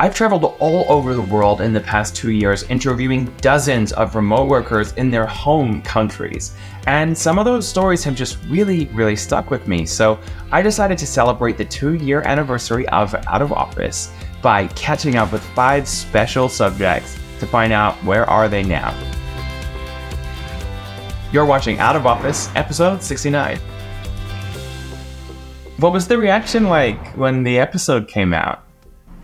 I've traveled all over the world in the past 2 years, interviewing dozens of remote workers in their home countries. And some of those stories have just really stuck with me. So I decided to celebrate the 2-year anniversary of Out of Office by catching up with 5 special subjects to find out where are they now. You're watching Out of Office, episode 69. What was the reaction like when the episode came out?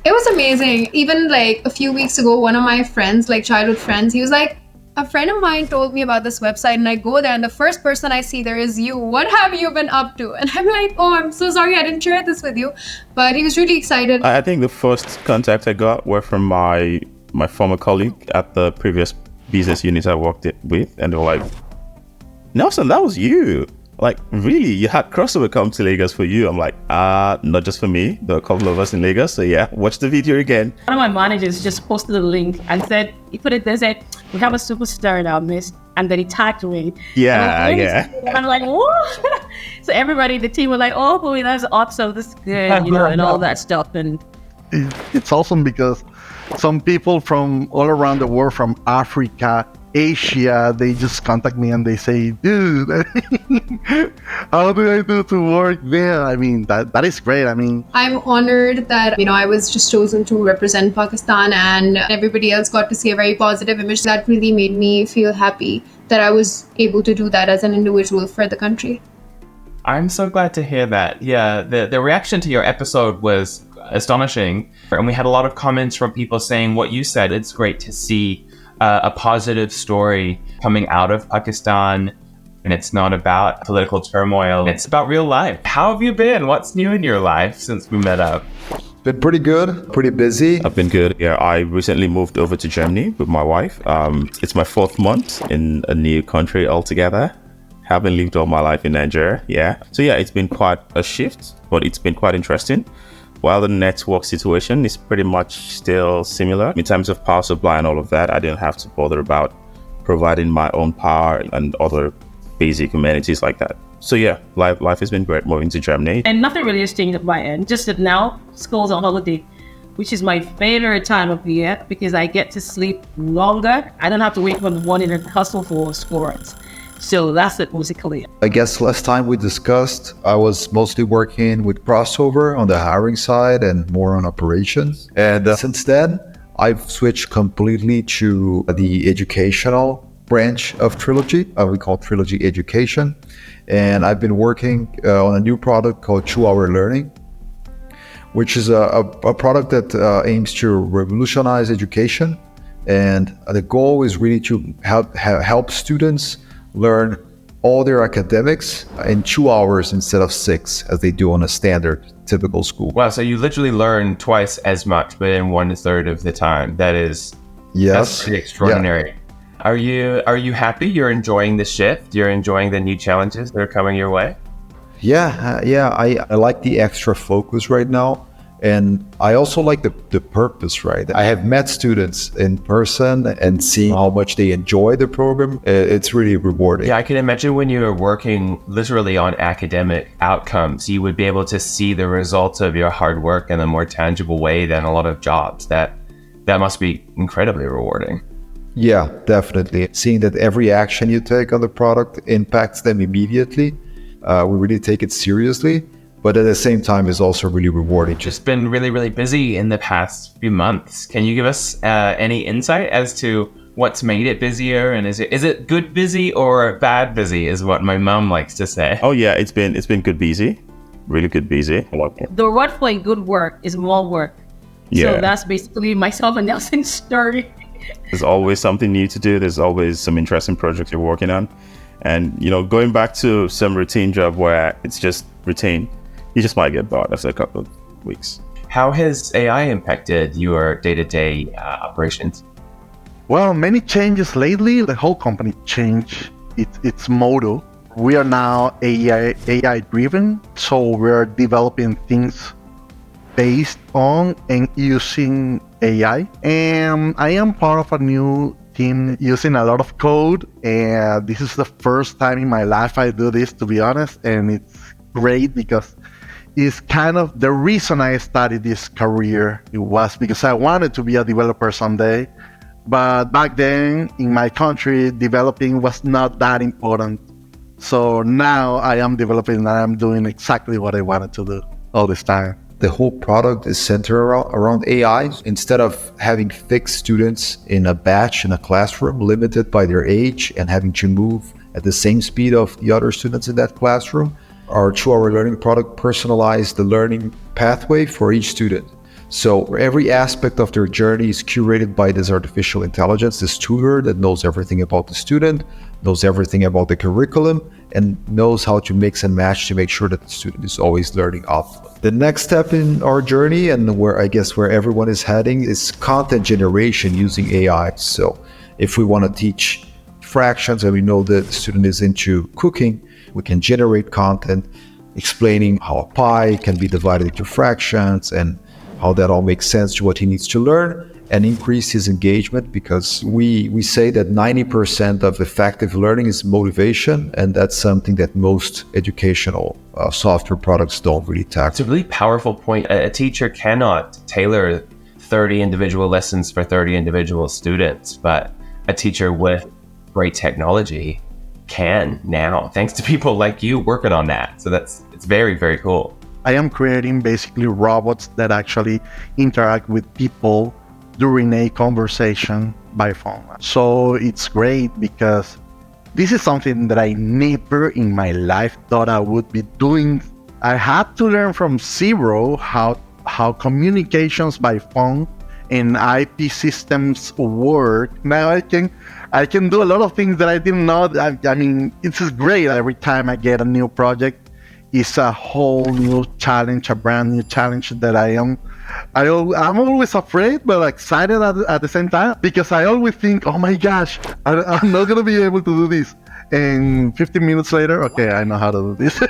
It was amazing. Even like a few weeks ago, one of my friends, like childhood friends, he was like, a friend of mine told me about this website and I go there and the first person I see there is you. What have you been up to? And I'm like, oh, I'm so sorry I didn't share this with you. But he was really excited. I think the first contact I got were from my former colleague at the previous business unit I worked with. And they were like, Nelson, that was you. Like, really? You had crossover come to Lagos for you? I'm like, not just for me. There are a couple of us in Lagos. So yeah, watch the video again. One of my managers just posted a link and said, he put it there, said, we have a superstar in our midst. And then he tagged me. Yeah. And I'm like, what? So everybody, the team were like, oh, boy, that's awesome. This is good, and all that stuff. And it's awesome because some people from all around the world, from Africa, Asia, they just contact me and they say, dude, how do I do to work there? I mean, that is great. I mean, I'm honored that, I was just chosen to represent Pakistan and everybody else got to see a very positive image. That really made me feel happy that I was able to do that as an individual for the country. I'm so glad to hear that. Yeah, the reaction to your episode was astonishing. And we had a lot of comments from people saying what you said. It's great to see a positive story coming out of Pakistan, and it's not about political turmoil. It's about real life. How have you been? What's new in your life since we met up? Been pretty good, pretty busy. I've been good. Yeah, I recently moved over to Germany with my wife. It's my 4th month in a new country altogether. Haven't lived all my life in Nigeria. Yeah. So yeah, it's been quite a shift, but it's been quite interesting. While the network situation is pretty much still similar in terms of power supply and all of that, I didn't have to bother about providing my own power and other basic amenities like that. So yeah, life has been great moving to Germany. And nothing really has changed at my end. Just that now school's on holiday, which is my favorite time of the year because I get to sleep longer. I don't have to wake up in the morning and hustle for school runs. So that's it musically. I guess last time we discussed, I was mostly working with crossover on the hiring side and more on operations. And since then, I've switched completely to the educational branch of Trilogy. We call Trilogy Education. And I've been working on a new product called 2-Hour Learning, which is a product that aims to revolutionize education. And the goal is really to help students learn all their academics in 2 hours instead of 6, as they do on a standard typical school. Wow, so you literally learn twice as much, but in 1/3 of the time. That's pretty extraordinary. Yeah. Are you happy? You're enjoying the shift? You're enjoying the new challenges that are coming your way? I like the extra focus right now. And I also like the purpose, right? I have met students in person and seeing how much they enjoy the program. It's really rewarding. Yeah, I can imagine when you were working literally on academic outcomes, you would be able to see the results of your hard work in a more tangible way than a lot of jobs. That must be incredibly rewarding. Yeah, definitely. Seeing that every action you take on the product impacts them immediately, we really take it seriously. But at the same time, it's also really rewarding. Just been really busy in the past few months. Can you give us any insight as to what's made it busier? And is it good busy or bad busy is what my mom likes to say. Oh yeah, it's been good busy. Really good busy. The word for good work is more work. Yeah. So that's basically myself and Nelson's story. There's always something new to do. There's always some interesting projects you're working on. And, going back to some routine job where it's just routine, you just might get bored after a couple of weeks. How has AI impacted your day-to-day operations? Well, many changes lately. The whole company changed its motto. We are now AI driven, so we're developing things based on and using AI. And I am part of a new team using a lot of code, and this is the first time in my life I do this, to be honest, and it's great because is kind of the reason I studied this career. It was because I wanted to be a developer someday. But back then in my country, developing was not that important. So now I am developing and I'm doing exactly what I wanted to do all this time. The whole product is centered around AI. Instead of having fixed students in a batch in a classroom, limited by their age and having to move at the same speed of the other students in that classroom, our 2-hour learning product personalized the learning pathway for each student. So every aspect of their journey is curated by this artificial intelligence, this tutor that knows everything about the student, knows everything about the curriculum, and knows how to mix and match to make sure that the student is always learning optimally. The next step in our journey, and where everyone is heading, is content generation using AI. So if we want to teach fractions and we know that the student is into cooking, we can generate content explaining how a pie can be divided into fractions and how that all makes sense to what he needs to learn, and increase his engagement, because we say that 90% of effective learning is motivation, and that's something that most educational software products don't really tackle. It's a really powerful point. A teacher cannot tailor 30 individual lessons for 30 individual students, but a teacher with great technology can now, thanks to people like you working on that. So it's very, very cool. I am creating basically robots that actually interact with people during a conversation by phone. So it's great because this is something that I never in my life thought I would be doing. I had to learn from zero how communications by phone and IP systems work. Now I can do a lot of things that I didn't know. I mean, it's just great. Every time I get a new project, it's a whole new challenge, a brand new challenge that I'm always afraid but excited at the same time, because I always think, oh my gosh, I'm not gonna be able to do this, and 15 minutes later, okay, I know how to do this.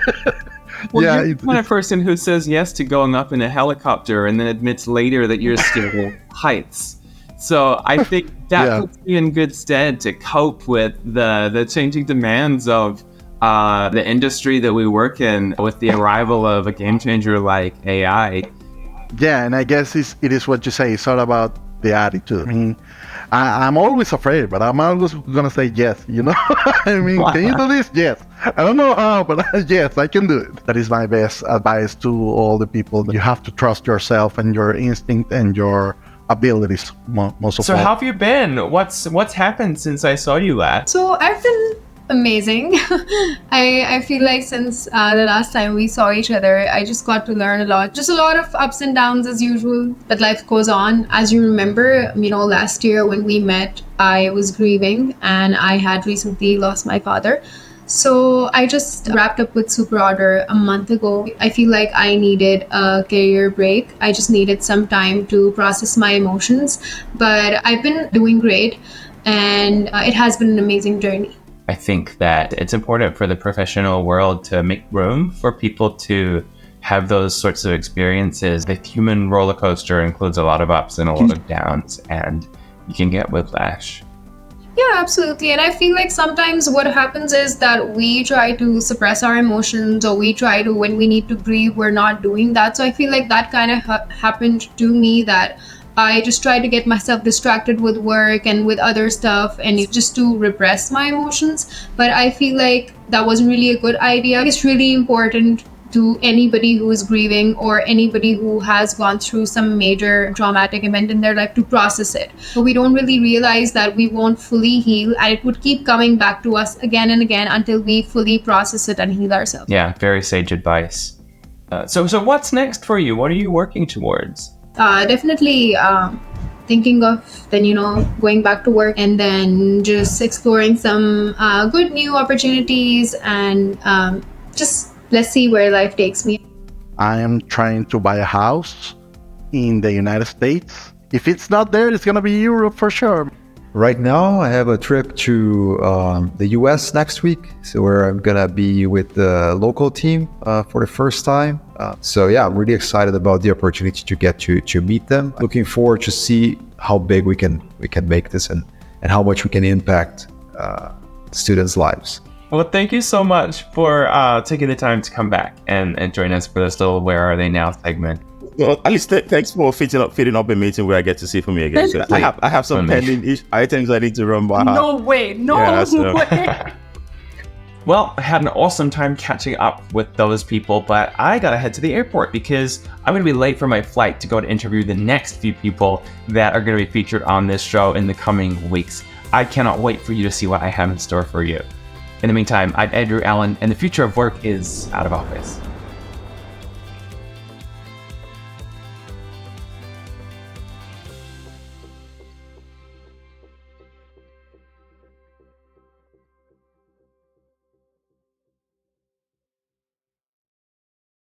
Well, yeah, you're the kind of person who says yes to going up in a helicopter and then admits later that you're scared of heights. So I think that puts you in good stead to cope with the changing demands of the industry that we work in with the arrival of a game changer like AI. Yeah, and I guess it is what you say. It's all about the attitude. I mean, I'm always afraid, but I'm always gonna say yes, you know? I mean, can you do this? Yes. I don't know how, but yes, I can do it. That is my best advice to all the people. You have to trust yourself and your instinct and your abilities most of all. So how have you been? What's happened since I saw you last? So I've been amazing. I feel like since the last time we saw each other, I just got to learn a lot. Just a lot of ups and downs as usual, but life goes on. As you remember, last year when we met, I was grieving and I had recently lost my father. So I just wrapped up with Super Order a month ago. I feel like I needed a career break. I just needed some time to process my emotions, but I've been doing great and it has been an amazing journey. I think that it's important for the professional world to make room for people to have those sorts of experiences. The human roller coaster includes a lot of ups and a lot of downs, and you can get whiplash. Yeah, absolutely. And I feel like sometimes what happens is that we try to suppress our emotions, or we try to, when we need to grieve, we're not doing that. So I feel like that kind of happened to me, that I just tried to get myself distracted with work and with other stuff and just to repress my emotions. But I feel like that wasn't really a good idea. It's really important to anybody who is grieving or anybody who has gone through some major traumatic event in their life to process it. But we don't really realize that we won't fully heal, and it would keep coming back to us again and again until we fully process it and heal ourselves. Yeah, very sage advice. So what's next for you? What are you working towards? Definitely thinking of then, going back to work and then just exploring some good new opportunities and just let's see where life takes me. I am trying to buy a house in the United States. If it's not there, it's going to be Europe for sure. Right now, I have a trip to the US next week, so where I'm gonna be with the local team for the first time. So yeah, I'm really excited about the opportunity to get to meet them. Looking forward to see how big we can make this and how much we can impact students' lives. Well, thank you so much for taking the time to come back and join us for this little Where Are They Now segment. Well, at least thanks for fitting up a meeting where I get to see Funmi again. So I have some pending items I need to run by. No way. Way. Well, I had an awesome time catching up with those people, but I gotta head to the airport because I'm gonna be late for my flight to go to interview the next few people that are gonna be featured on this show in the coming weeks. I cannot wait for you to see what I have in store for you. In the meantime, I'm Andrew Allen, and the future of work is out of office.